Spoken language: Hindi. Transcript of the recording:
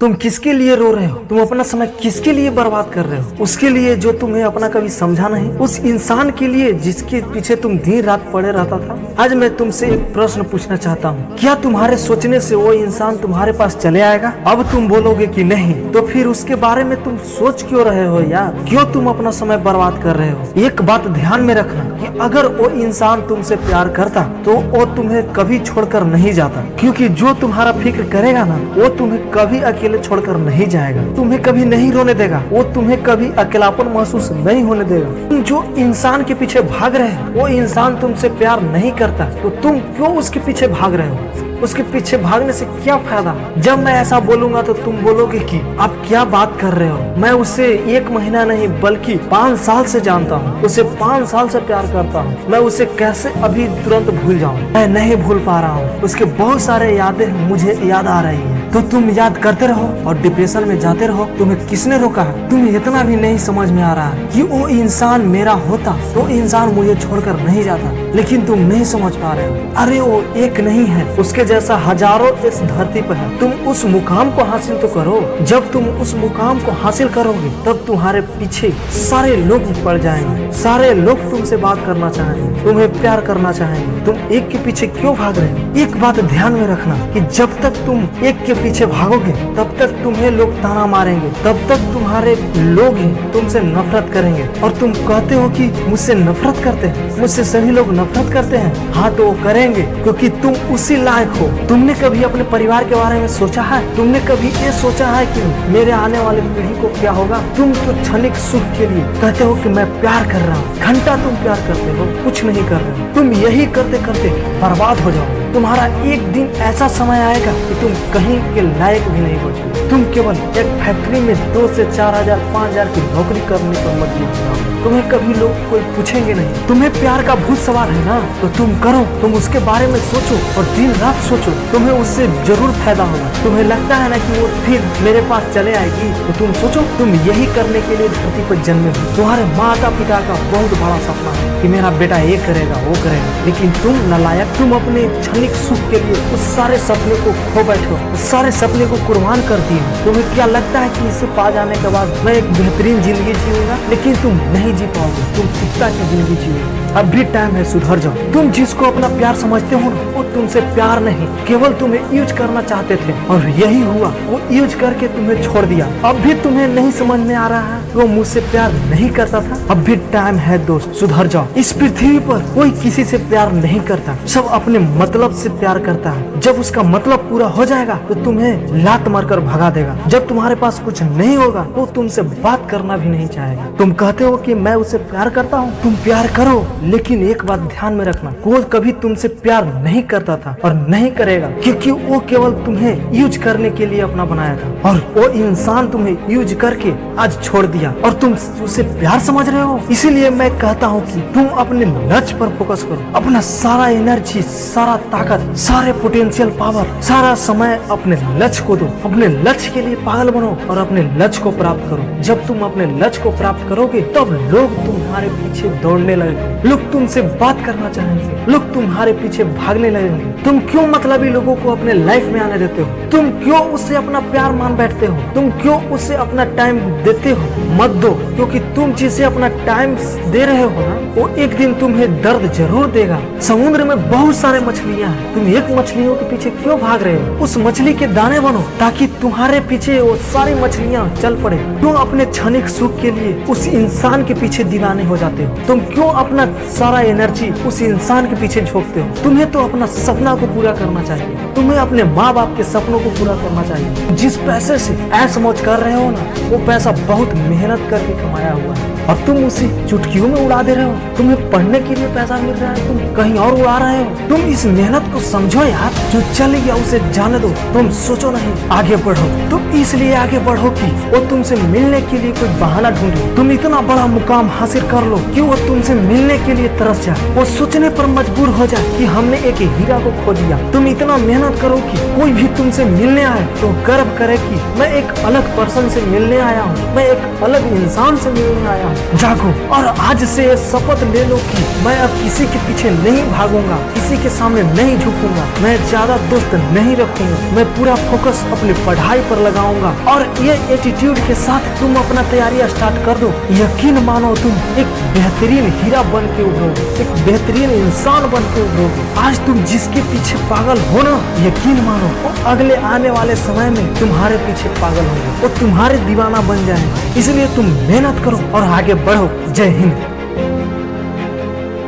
तुम किसके लिए रो रहे हो? तुम अपना समय किसके लिए बर्बाद कर रहे हो? उसके लिए जो तुम्हें अपना कभी समझा नहीं, उस इंसान के लिए जिसके पीछे तुम दिन रात पड़े रहता था। आज मैं तुमसे एक प्रश्न पूछना चाहता हूँ, क्या तुम्हारे सोचने से वो इंसान तुम्हारे पास चले आएगा? अब तुम बोलोगे कि नहीं, तो फिर उसके बारे में तुम सोच क्यों रहे हो यार? क्यों तुम अपना समय बर्बाद कर रहे हो? एक बात ध्यान में रखना कि अगर वो इंसान तुमसे प्यार करता तो वो तुम्हें कभी छोड़कर नहीं जाता, क्योंकि जो तुम्हारा फिक्र करेगा ना, वो तुम्हें कभी अकेले छोड़कर नहीं जाएगा, तुम्हें कभी नहीं रोने देगा, वो तुम्हें कभी अकेलापन महसूस नहीं होने देगा। तुम जो इंसान के पीछे भाग रहे हो, वो इंसान तुमसे प्यार नहीं करता, तो तुम क्यों उसके पीछे भाग रहे हो? उसके पीछे भागने से क्या फायदा? जब मैं ऐसा बोलूंगा तो तुम बोलोगे कि आप क्या बात कर रहे हो, मैं उसे 1 महीना नहीं बल्कि 5 साल से जानता हूँ, उसे 5 साल से प्यार करता हूँ, मैं उसे कैसे अभी तुरंत भूल जाऊँ? मैं नहीं भूल पा रहा हूँ, उसके बहुत सारे यादें मुझे याद आ रही है। तो तुम याद करते रहो और डिप्रेशन में जाते रहो। तुम्हें किसने रोका है? तुम्हें इतना भी नहीं समझ में आ रहा है कि वो इंसान मेरा होता तो इंसान मुझे छोड़कर नहीं जाता, लेकिन तुम नहीं समझ पा रहे हो। अरे वो एक नहीं है, उसके जैसा हजारों इस धरती पर है। तुम उस मुकाम को हासिल तो करो। जब तुम उस मुकाम को हासिल करोगे तब तुम्हारे पीछे सारे लोग पड़ जाएंगे, सारे लोग तुमसे बात करना चाहेंगे, तुम्हें प्यार करना चाहेंगे। तुम एक के पीछे क्यों भाग रहे हो? एक बात ध्यान में रखना कि जब तक तुम एक के पीछे भागोगे तब तक तुम्हें लोग ताना मारेंगे, तब तक तुम्हारे लोग ही तुमसे नफरत करेंगे। और तुम कहते हो कि मुझसे नफरत करते हैं, मुझसे सभी लोग नफरत करते हैं। हाँ, तो वो करेंगे क्योंकि तुम उसी लायक हो। तुमने कभी अपने परिवार के बारे में सोचा है? तुमने कभी ये सोचा है कि मेरे आने वाली पीढ़ी को क्या होगा? तुम तो क्षणिक सुख के लिए कहते हो कि मैं प्यार कर रहा हूँ, घंटा तुम प्यार करते हो, कुछ नहीं कर रहे हो। तुम यही करते करते बर्बाद हो जाओगे। तुम्हारा एक दिन ऐसा समय आएगा कि तुम कहीं के लायक भी नहीं बचोगे। तुम केवल एक फैक्ट्री में 2 से 4,000 5,000 की नौकरी करने पर मजबूर हो जाओगे। तुम्हें कभी लोग कोई पूछेंगे नहीं। तुम्हें प्यार का भूत सवार है ना, तो तुम करो, तुम उसके बारे में सोचो और दिन रात सोचो, तुम्हें उससे जरूर फायदा होगा। तुम्हें लगता है ना कि वो फिर मेरे पास चले आएगी, तो तुम सोचो, तुम यही करने के लिए धरती पर जन्मे हो। तुम्हारे माता पिता का बहुत बड़ा सपना है कि मेरा बेटा ये करेगा वो करेगा, लेकिन तुम नालायक, तुम अपने क्षणिक सुख के लिए उस सारे सपने को खो बैठे हो, उस सारे सपने को कुर्बान कर दिए। तुम्हें क्या लगता है कि इसे पा जाने के बाद मैं एक बेहतरीन जिंदगी जीऊंगा? लेकिन तुम नहीं जी पाओगे, तुम कुत्ता की जिंदगी जियोगे। अब भी टाइम है, सुधर जाओ। तुम जिसको अपना प्यार समझते हो ना, वो तुमसे प्यार नहीं, केवल तुम्हें यूज करना चाहते थे, और यही हुआ, वो यूज करके तुम्हें छोड़ दिया। अब भी तुम्हें नहीं समझ में आ रहा है वो मुझसे प्यार नहीं करता था? अब भी टाइम है दोस्त, सुधर जाओ। इस पृथ्वी पर कोई किसी से प्यार नहीं करता, सब अपने मतलब से प्यार करता है। जब उसका मतलब पूरा हो जाएगा तो तुम्हें लात मारकर भगा देगा। जब तुम्हारे पास कुछ नहीं होगा तो तुमसे बात करना भी नहीं चाहेगा। तुम कहते हो कि मैं उसे प्यार करता हूँ, तुम प्यार करो, लेकिन एक बात ध्यान में रखना, वो कभी तुमसे प्यार नहीं करता था और नहीं करेगा, क्योंकि वो केवल तुम्हें यूज करने के लिए अपना बनाया था, और वो इंसान तुम्हें यूज करके आज छोड़ दिया और तुम उसे प्यार समझ रहे हो। इसीलिए मैं कहता हूँ कि तुम अपने लक्ष्य पर फोकस करो, अपना सारा एनर्जी, सारा ताकत, सारे पोटेंशियल पावर, सारा समय अपने लक्ष्य को दो। अपने लक्ष्य के लिए पागल बनो और अपने लक्ष्य को प्राप्त करो। जब तुम अपने लक्ष्य को प्राप्त करोगे तब लोग तुम्हारे पीछे दौड़ने लगेंगे, लोग तुमसे बात करना चाहेंगे, लोग तुम्हारे पीछे भागने लगेंगे। तुम क्यों मतलबी लोगों को अपने लाइफ में आने देते हो? तुम क्यों उससे अपना प्यार मान बैठते हो? तुम क्यों उससे अपना टाइम देते हो? मत दो, क्योंकि तुम जिसे अपना टाइम दे रहे हो ना, वो एक दिन तुम्हें दर्द जरूर देगा। समुद्र में बहुत सारे मछलियां हैं, तुम एक मछलियों के पीछे क्यों भाग रहे हो? उस मछली के दाने बनो ताकि तुम्हारे पीछे वो सारी मछलियां चल पड़े। क्यों अपने क्षणिक सुख के लिए उस इंसान के पीछे दीवाने हो जाते हो? तुम क्यों अपना सारा एनर्जी उस इंसान के पीछे झोंकते हो? तुम्हें तो अपना सपना को पूरा करना चाहिए, तुम्हें अपने माँ बाप के सपनों को पूरा करना चाहिए। जिस पैसे से ऐश मौज कर रहे हो ना, वो पैसा बहुत मेहनत करके कमाया हुआ है, और तुम उसे चुटकियों में उड़ा दे रहे हो। तुम्हें पढ़ने के लिए पैसा मिल रहा है, तुम कहीं और उड़ा रहे हो। तुम इस मेहनत को समझो यार, जो चल गया उसे जाने दो, तुम सोचो नहीं, आगे बढ़ो। तुम इसलिए आगे बढ़ो कि वो तुमसे मिलने के लिए कोई बहाना ढूंढे। तुम इतना बड़ा मुकाम हासिल कर लो कि वो तुमसे मिलने के लिए तरस जाए, वो सोचने पर मजबूर हो जाए कि हमने एक हीरा को खो दिया। तुम इतना मेहनत करो कि कोई भी तुमसे मिलने आए तो गर्व करे कि मैं एक अलग पर्सन से मिलने आया हूँ, मैं एक अलग इंसान से मिलने आया हूँ। जागो और आज से शपथ ले लो कि मैं अब किसी के पीछे नहीं भागूंगा, किसी के सामने नहीं झुकूंगा, मैं ज्यादा दोस्त नहीं रखूंगा, मैं पूरा फोकस अपनी पढ़ाई पर लगाऊंगा। और ये एटीट्यूड के साथ तुम अपना तैयारी स्टार्ट कर दो। यकीन मानो तुम एक बेहतरीन हीरा बन के उभरोगे, एक बेहतरीन इंसान बन के उभरोगे। आज तुम जिसके पीछे पागल हो ना, यकीन मानो वो अगले आने वाले समय में तुम्हारे पीछे पागल होंगे, वो तुम्हारे दीवाना बन जाएंगे। इसलिए तुम मेहनत करो और आगे बढ़ो। जय हिंद।